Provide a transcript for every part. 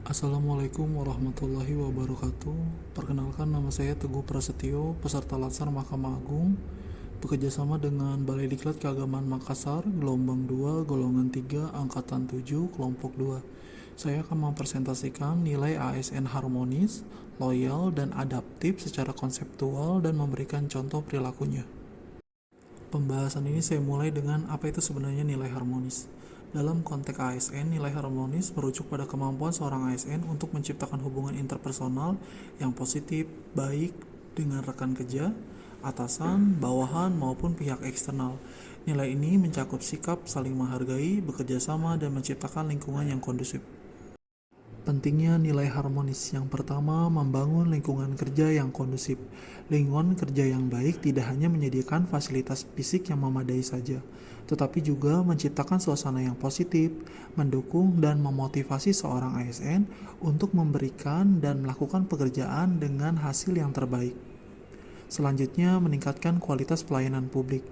Assalamualaikum warahmatullahi wabarakatuh. Perkenalkan, nama saya Teguh Prasetyo, peserta Latsar Mahkamah Agung, bekerjasama dengan Balai Diklat Keagamaan Makassar, gelombang 2, golongan 3, angkatan 7, kelompok 2. Saya akan mempresentasikan nilai ASN harmonis, loyal, dan adaptif secara konseptual dan memberikan contoh perilakunya. Pembahasan ini saya mulai dengan apa itu sebenarnya nilai harmonis. Dalam konteks ASN, nilai harmonis merujuk pada kemampuan seorang ASN untuk menciptakan hubungan interpersonal yang positif, baik dengan rekan kerja, atasan, bawahan, maupun pihak eksternal. Nilai ini mencakup sikap saling menghargai, bekerja sama, dan menciptakan lingkungan yang kondusif. Pentingnya nilai harmonis. Yang pertama, membangun lingkungan kerja yang kondusif. Lingkungan kerja yang baik tidak hanya menyediakan fasilitas fisik yang memadai saja, tetapi juga menciptakan suasana yang positif, mendukung dan memotivasi seorang ASN untuk memberikan dan melakukan pekerjaan dengan hasil yang terbaik. Selanjutnya, meningkatkan kualitas pelayanan publik.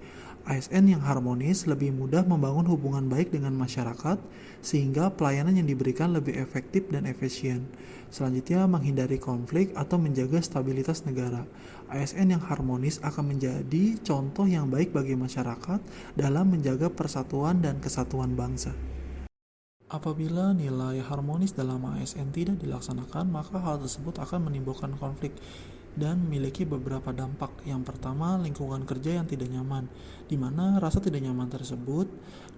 ASN yang harmonis lebih mudah membangun hubungan baik dengan masyarakat, sehingga pelayanan yang diberikan lebih efektif dan efisien. Selanjutnya, menghindari konflik atau menjaga stabilitas negara. ASN yang harmonis akan menjadi contoh yang baik bagi masyarakat dalam menjaga persatuan dan kesatuan bangsa. Apabila nilai harmonis dalam ASN tidak dilaksanakan, maka hal tersebut akan menimbulkan konflik dan memiliki beberapa dampak. Yang pertama, lingkungan kerja yang tidak nyaman, di mana rasa tidak nyaman tersebut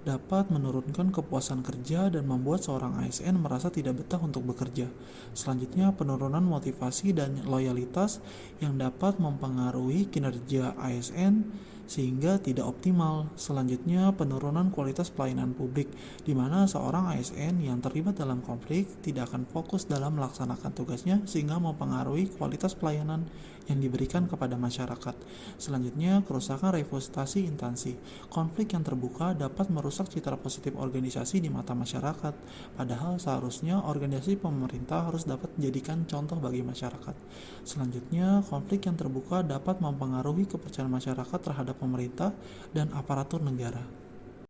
dapat menurunkan kepuasan kerja dan membuat seorang ASN merasa tidak betah untuk bekerja. Selanjutnya, penurunan motivasi dan loyalitas yang dapat mempengaruhi kinerja ASN sehingga tidak optimal. Selanjutnya, penurunan kualitas pelayanan publik, di mana seorang ASN yang terlibat dalam konflik tidak akan fokus dalam melaksanakan tugasnya sehingga mempengaruhi kualitas pelayanan yang diberikan kepada masyarakat. Selanjutnya, kerusakan reputasi instansi. Konflik yang terbuka dapat merusak citra positif organisasi di mata masyarakat, padahal seharusnya organisasi pemerintah harus dapat menjadikan contoh bagi masyarakat. Selanjutnya, konflik yang terbuka dapat mempengaruhi kepercayaan masyarakat terhadap pemerintah dan aparatur negara.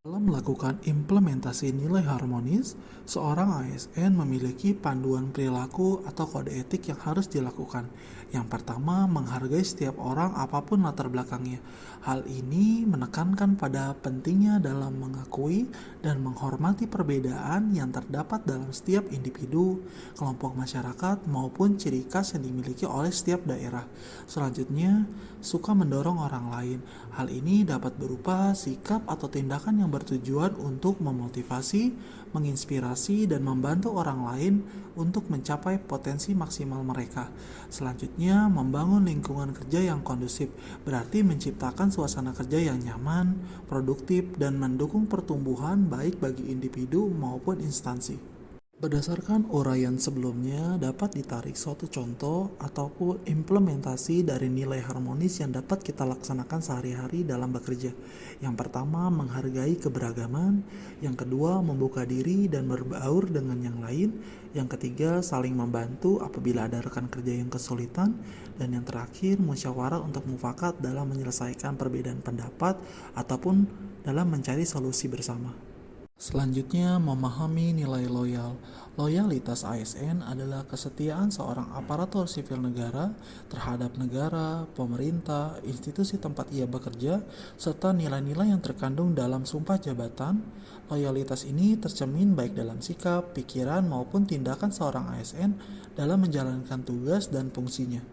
Dalam melakukan implementasi nilai harmonis, seorang ASN memiliki panduan perilaku atau kode etik yang harus dilakukan. Yang pertama, menghargai setiap orang apapun latar belakangnya. Hal ini menekankan pada pentingnya dalam mengakui dan menghormati perbedaan yang terdapat dalam setiap individu, kelompok masyarakat, maupun ciri khas yang dimiliki oleh setiap daerah. Selanjutnya, suka mendorong orang lain. Hal ini dapat berupa sikap atau tindakan yang bertujuan untuk memotivasi, menginspirasi, dan membantu orang lain untuk mencapai potensi maksimal mereka. Selanjutnya, membangun lingkungan kerja yang kondusif, berarti menciptakan suasana kerja yang nyaman, produktif, dan mendukung pertumbuhan baik bagi individu maupun instansi. Berdasarkan uraian sebelumnya, dapat ditarik suatu contoh ataupun implementasi dari nilai harmonis yang dapat kita laksanakan sehari-hari dalam bekerja. Yang pertama, menghargai keberagaman. Yang kedua, membuka diri dan berbaur dengan yang lain. Yang ketiga, saling membantu apabila ada rekan kerja yang kesulitan. Dan yang terakhir, musyawarah untuk mufakat dalam menyelesaikan perbedaan pendapat ataupun dalam mencari solusi bersama. Selanjutnya, memahami nilai loyal. Loyalitas ASN adalah kesetiaan seorang aparatur sipil negara terhadap negara, pemerintah, institusi tempat ia bekerja, serta nilai-nilai yang terkandung dalam sumpah jabatan. Loyalitas ini tercermin baik dalam sikap, pikiran, maupun tindakan seorang ASN dalam menjalankan tugas dan fungsinya.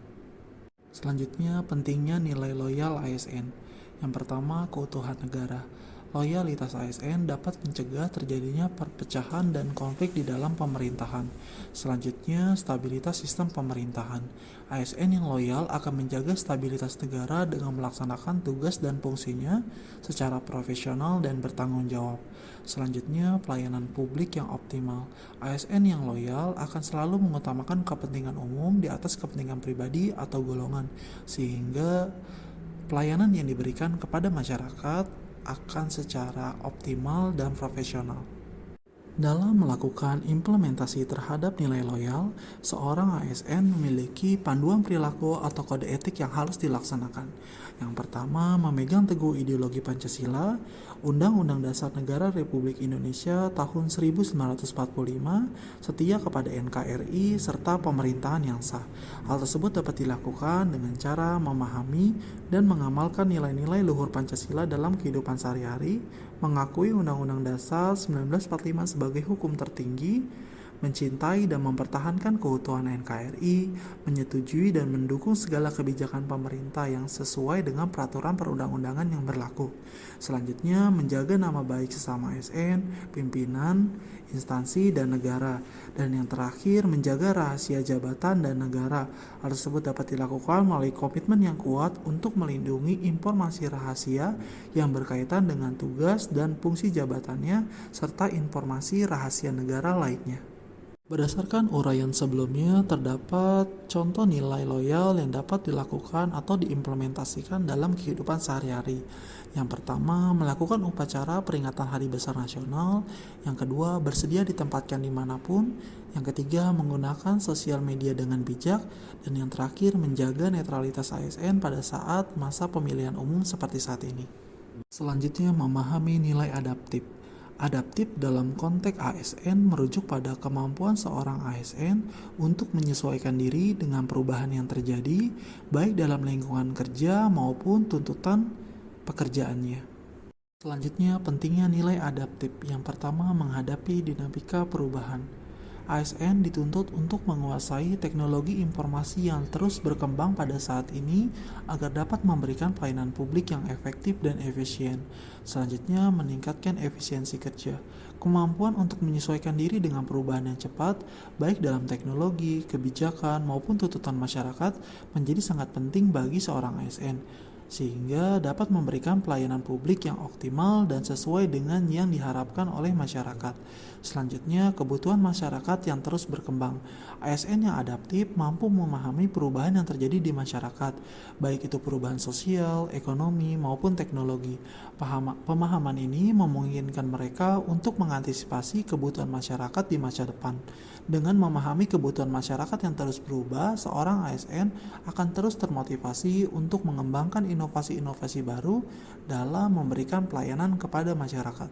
Selanjutnya, pentingnya nilai loyal ASN. Yang pertama, keutuhan negara. Loyalitas ASN dapat mencegah terjadinya perpecahan dan konflik di dalam pemerintahan. Selanjutnya, stabilitas sistem pemerintahan. ASN yang loyal akan menjaga stabilitas negara dengan melaksanakan tugas dan fungsinya secara profesional dan bertanggung jawab. Selanjutnya, pelayanan publik yang optimal. ASN yang loyal akan selalu mengutamakan kepentingan umum di atas kepentingan pribadi atau golongan, sehingga pelayanan yang diberikan kepada masyarakat akan secara optimal dan profesional. Dalam melakukan implementasi terhadap nilai loyal, seorang ASN memiliki panduan perilaku atau kode etik yang harus dilaksanakan. Yang pertama, memegang teguh ideologi Pancasila, Undang-Undang Dasar Negara Republik Indonesia tahun 1945, setia kepada NKRI, serta pemerintahan yang sah. Hal tersebut dapat dilakukan dengan cara memahami dan mengamalkan nilai-nilai luhur Pancasila dalam kehidupan sehari-hari, mengakui Undang-Undang Dasar 1945 sebagai hukum tertinggi, mencintai dan mempertahankan keutuhan NKRI, menyetujui dan mendukung segala kebijakan pemerintah yang sesuai dengan peraturan perundang-undangan yang berlaku. Selanjutnya, menjaga nama baik sesama ASN, pimpinan, instansi, dan negara. Dan yang terakhir, menjaga rahasia jabatan dan negara. Hal tersebut dapat dilakukan melalui komitmen yang kuat untuk melindungi informasi rahasia yang berkaitan dengan tugas dan fungsi jabatannya, serta informasi rahasia negara lainnya. Berdasarkan uraian sebelumnya, terdapat contoh nilai loyal yang dapat dilakukan atau diimplementasikan dalam kehidupan sehari-hari. Yang pertama, melakukan upacara peringatan Hari Besar Nasional. Yang kedua, bersedia ditempatkan dimanapun. Yang ketiga, menggunakan sosial media dengan bijak. Dan yang terakhir, menjaga netralitas ASN pada saat masa pemilihan umum seperti saat ini. Selanjutnya, memahami nilai adaptif. Adaptif dalam konteks ASN merujuk pada kemampuan seorang ASN untuk menyesuaikan diri dengan perubahan yang terjadi, baik dalam lingkungan kerja maupun tuntutan pekerjaannya. Selanjutnya, pentingnya nilai adaptif. Yang pertama, menghadapi dinamika perubahan. ASN dituntut untuk menguasai teknologi informasi yang terus berkembang pada saat ini agar dapat memberikan pelayanan publik yang efektif dan efisien. Selanjutnya, meningkatkan efisiensi kerja. Kemampuan untuk menyesuaikan diri dengan perubahan yang cepat, baik dalam teknologi, kebijakan, maupun tuntutan masyarakat, menjadi sangat penting bagi seorang ASN, sehingga dapat memberikan pelayanan publik yang optimal dan sesuai dengan yang diharapkan oleh masyarakat. Selanjutnya, kebutuhan masyarakat yang terus berkembang. ASN yang adaptif mampu memahami perubahan yang terjadi di masyarakat, baik itu perubahan sosial, ekonomi, maupun teknologi. Pemahaman ini memungkinkan mereka untuk mengantisipasi kebutuhan masyarakat di masa depan. Dengan memahami kebutuhan masyarakat yang terus berubah, seorang ASN akan terus termotivasi untuk mengembangkan inovasi-inovasi baru dalam memberikan pelayanan kepada masyarakat.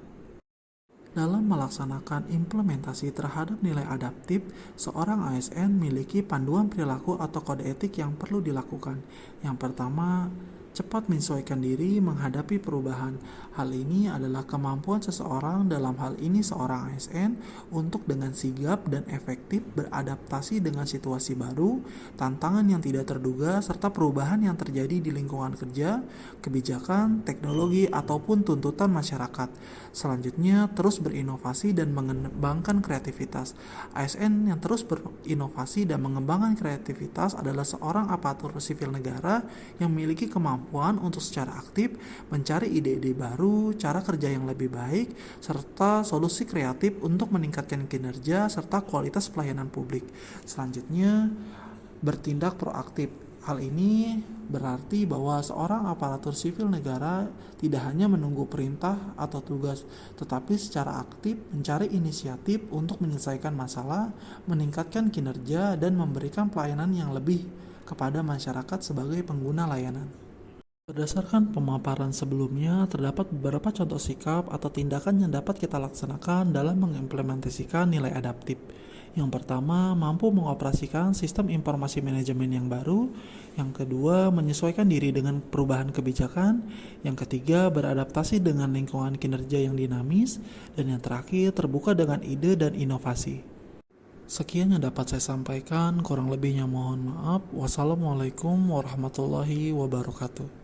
Dalam melaksanakan implementasi terhadap nilai adaptif, seorang ASN memiliki panduan perilaku atau kode etik yang perlu dilakukan. Yang pertama, cepat menyesuaikan diri menghadapi perubahan. Hal ini adalah kemampuan seseorang, dalam hal ini seorang ASN, untuk dengan sigap dan efektif beradaptasi dengan situasi baru, tantangan yang tidak terduga, serta perubahan yang terjadi di lingkungan kerja, kebijakan, teknologi, ataupun tuntutan masyarakat. Selanjutnya, terus berinovasi dan mengembangkan kreativitas. ASN yang terus berinovasi dan mengembangkan kreativitas adalah seorang aparatur sipil negara yang memiliki kemampuan untuk secara aktif mencari ide-ide baru, cara kerja yang lebih baik, serta solusi kreatif untuk meningkatkan kinerja serta kualitas pelayanan publik. Selanjutnya, bertindak proaktif. Hal ini berarti bahwa seorang aparatur sipil negara tidak hanya menunggu perintah atau tugas, tetapi secara aktif mencari inisiatif untuk menyelesaikan masalah, meningkatkan kinerja, dan memberikan pelayanan yang lebih kepada masyarakat sebagai pengguna layanan. Berdasarkan pemaparan sebelumnya, terdapat beberapa contoh sikap atau tindakan yang dapat kita laksanakan dalam mengimplementasikan nilai adaptif. Yang pertama, mampu mengoperasikan sistem informasi manajemen yang baru. Yang kedua, menyesuaikan diri dengan perubahan kebijakan. Yang ketiga, beradaptasi dengan lingkungan kinerja yang dinamis. Dan yang terakhir, terbuka dengan ide dan inovasi. Sekian yang dapat saya sampaikan, kurang lebihnya mohon maaf. Wassalamualaikum warahmatullahi wabarakatuh.